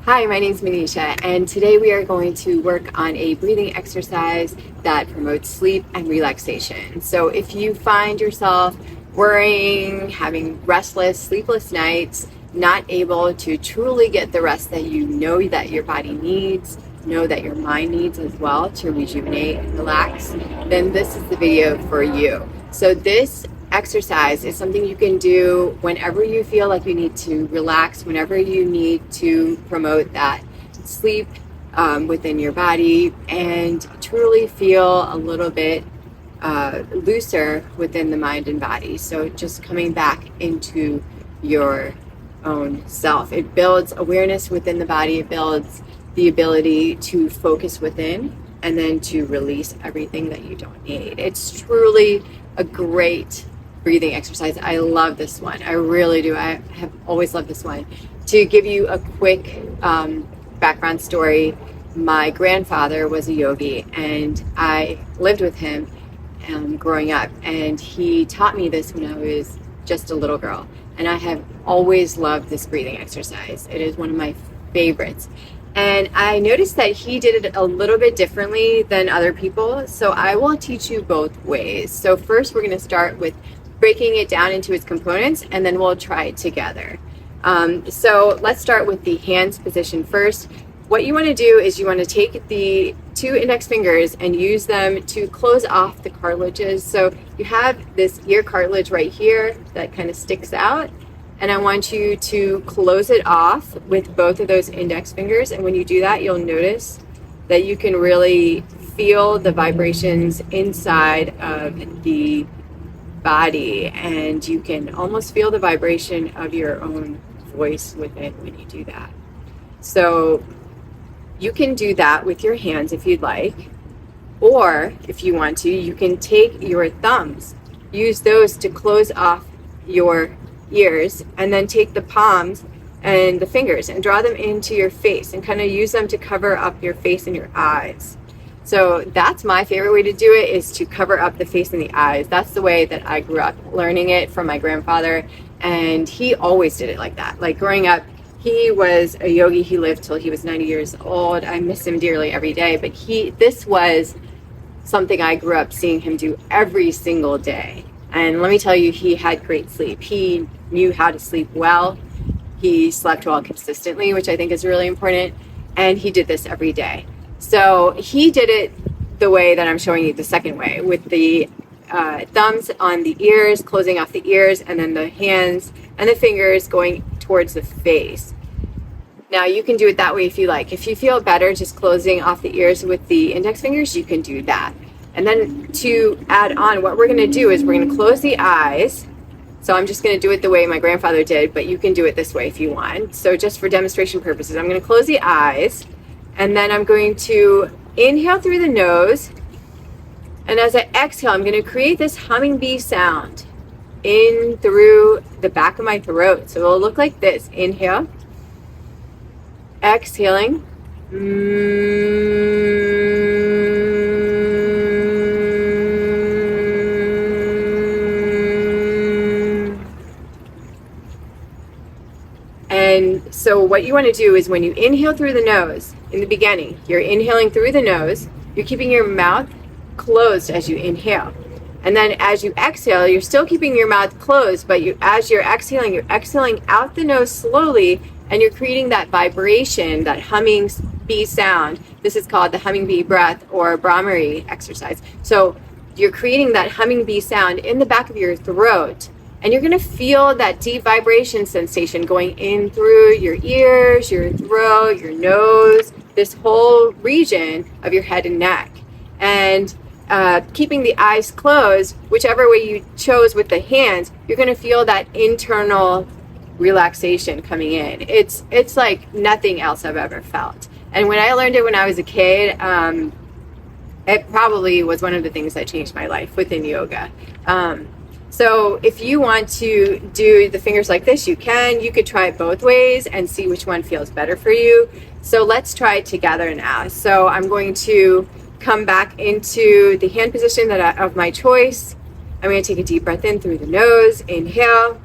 Hi, my name is Manisha, and today we are going to work on a breathing exercise that promotes sleep and relaxation. So if you find yourself worrying, having restless, sleepless nights, not able to truly get the rest that you know that your body needs, know that your mind needs as well to rejuvenate and relax, then this is the video for you. So this exercise is something you can do whenever you feel like you need to relax, whenever you need to promote that sleep within your body and truly feel a little bit looser within the mind and body. So just coming back into your own self. It builds awareness within the body. It builds the ability to focus within and then to release everything that you don't need. It's truly a great breathing exercise. I love this one. I really do. I have always loved this one. To give you a quick background story, my grandfather was a yogi and I lived with him growing up, and he taught me this when I was just a little girl, and I have always loved this breathing exercise. It is one of my favorites. And I noticed that he did it a little bit differently than other people, so I will teach you both ways. So first we're going to start with breaking it down into its components, and then we'll try it together. So let's start with the hands position first. What you want to do is you want to take the two index fingers and use them to close off the cartilages. So you have this ear cartilage right here that kind of sticks out, and I want you to close it off with both of those index fingers. And when you do that, you'll notice that you can really feel the vibrations inside of the body, and you can almost feel the vibration of your own voice within when you do that. So you can do that with your hands if you'd like, or if you want to, you can take your thumbs, use those to close off your ears, and then take the palms and the fingers and draw them into your face and kind of use them to cover up your face and your eyes. So that's my favorite way to do it, is to cover up the face and the eyes. That's the way that I grew up learning it from my grandfather, and he always did it like that. Like growing up, he was a yogi. He lived till he was 90 years old. I miss him dearly every day, but this was something I grew up seeing him do every single day. And let me tell you, he had great sleep. He knew how to sleep well. He slept well consistently, which I think is really important. And he did this every day. So he did it the way that I'm showing you the second way, with the thumbs on the ears, closing off the ears, and then the hands and the fingers going towards the face. Now you can do it that way if you like. If you feel better just closing off the ears with the index fingers, you can do that. And then to add on, what we're going to do is we're going to close the eyes. So I'm just going to do it the way my grandfather did, but you can do it this way if you want. So just for demonstration purposes, I'm going to close the eyes, and then I'm going to inhale through the nose. And as I exhale, I'm going to create this humming bee sound in through the back of my throat. So it'll look like this. Inhale, exhaling. And so what you want to do is when you inhale through the nose, in the beginning, you're inhaling through the nose, you're keeping your mouth closed as you inhale. And then as you exhale, you're still keeping your mouth closed, but as you're exhaling out the nose slowly, and you're creating that vibration, that humming bee sound. This is called the humming bee breath or Brahmari exercise. So you're creating that humming bee sound in the back of your throat, and you're going to feel that deep vibration sensation going in through your ears, your throat, your nose, this whole region of your head and neck. And keeping the eyes closed, whichever way you chose with the hands, you're going to feel that internal relaxation coming in. It's like nothing else I've ever felt. And when I learned it when I was a kid, it probably was one of the things that changed my life within yoga. So if you want to do the fingers like this, you can. You could try it both ways and see which one feels better for you. So let's try it together now. So I'm going to come back into the hand position of my choice. I'm going to take a deep breath in through the nose. Inhale.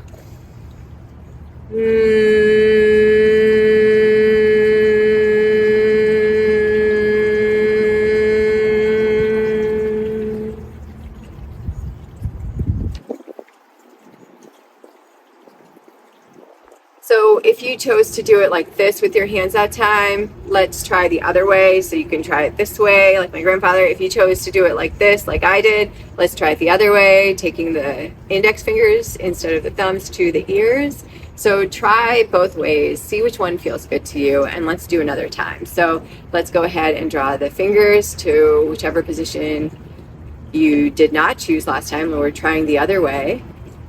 chose to do it like this with your hands that time, let's try the other way. So you can try it this way, like my grandfather. If you chose to do it like this, like I did, let's try it the other way, taking the index fingers instead of the thumbs to the ears. So try both ways, see which one feels good to you, and let's do another time. So let's go ahead and draw the fingers to whichever position you did not choose last time. We're trying the other way.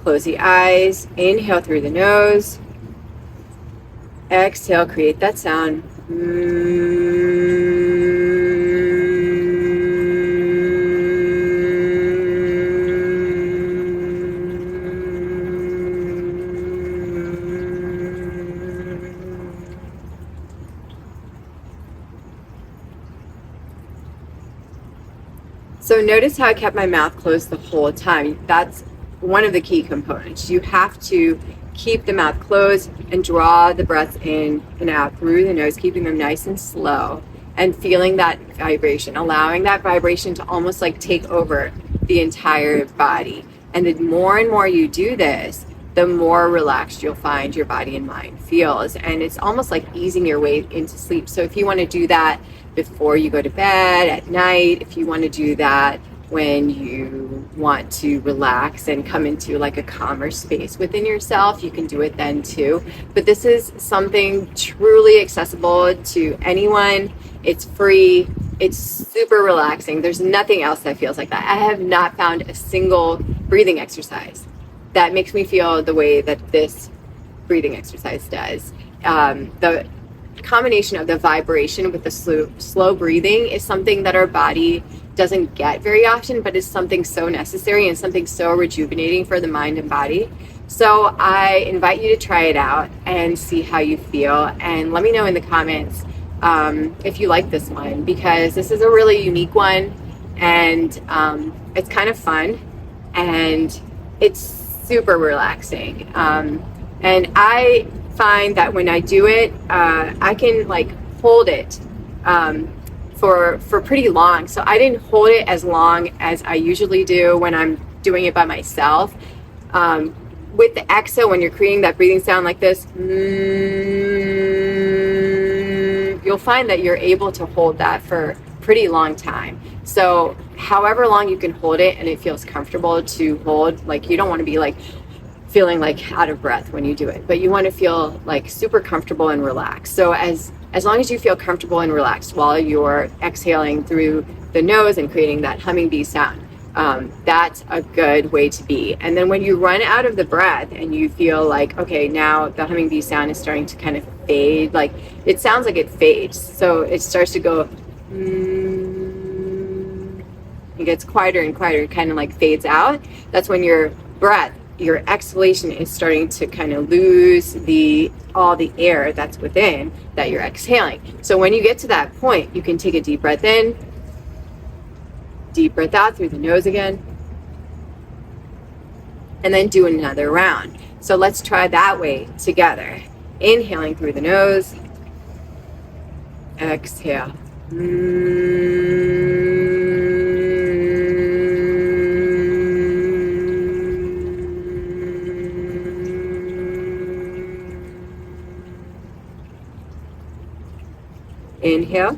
Close the eyes, inhale through the nose, exhale, create that sound. So notice how I kept my mouth closed the whole time. That's one of the key components. You have to keep the mouth closed and draw the breath in and out through the nose, keeping them nice and slow and feeling that vibration, allowing that vibration to almost like take over the entire body. And the more and more you do this, the more relaxed you'll find your body and mind feels. And it's almost like easing your way into sleep. So if you want to do that before you go to bed, at night, if you want to do that when you want to relax and come into like a calmer space within yourself, you can do it then too. But this is something truly accessible to anyone. It's free. It's super relaxing. There's nothing else that feels like that. I have not found a single breathing exercise that makes me feel the way that this breathing exercise does. The combination of the vibration with the slow breathing is something that our body doesn't get very often, but is something so necessary and something so rejuvenating for the mind and body. So I invite you to try it out and see how you feel, and let me know in the comments if you like this one, because this is a really unique one, and it's kind of fun and it's super relaxing. And I find that when I do it, I can like hold it for pretty long. So I didn't hold it as long as I usually do when I'm doing it by myself. With the exhale, when you're creating that breathing sound like this, you'll find that you're able to hold that for a pretty long time. So however long you can hold it and it feels comfortable to hold, like you don't want to be like feeling like out of breath when you do it, but you want to feel like super comfortable and relaxed. So as long as you feel comfortable and relaxed while you're exhaling through the nose and creating that humming bee sound, that's a good way to be. And then when you run out of the breath and you feel like, okay, now the humming bee sound is starting to kind of fade, like it sounds like it fades. So it starts to go, it gets quieter and quieter, kind of like fades out. That's when your breath, your exhalation is starting to kind of lose all the air that's within that you're exhaling. So when you get to that point, you can take a deep breath in, deep breath out through the nose again, and then do another round. So let's try that way together. Inhaling through the nose, exhale. Inhale,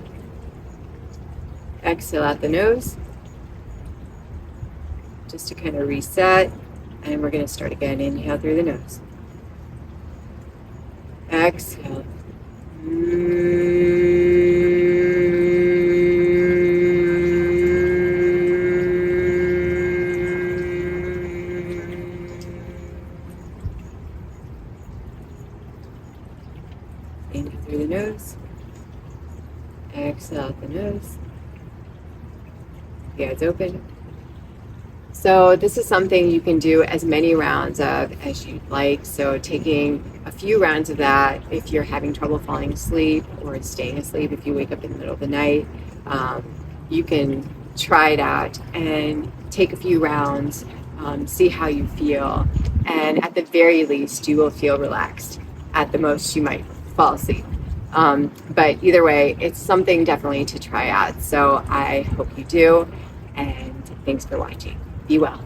exhale out the nose, just to kind of reset, and we're going to start again. Inhale through the nose, exhale, inhale through the nose, exhale out the nose, the eyes open. So this is something you can do as many rounds of as you'd like. So taking a few rounds of that if you're having trouble falling asleep or staying asleep if you wake up in the middle of the night. You can try it out and take a few rounds, see how you feel, and at the very least you will feel relaxed. At the most you might fall asleep. But either way, it's something definitely to try out. So I hope you do, and thanks for watching. Be well.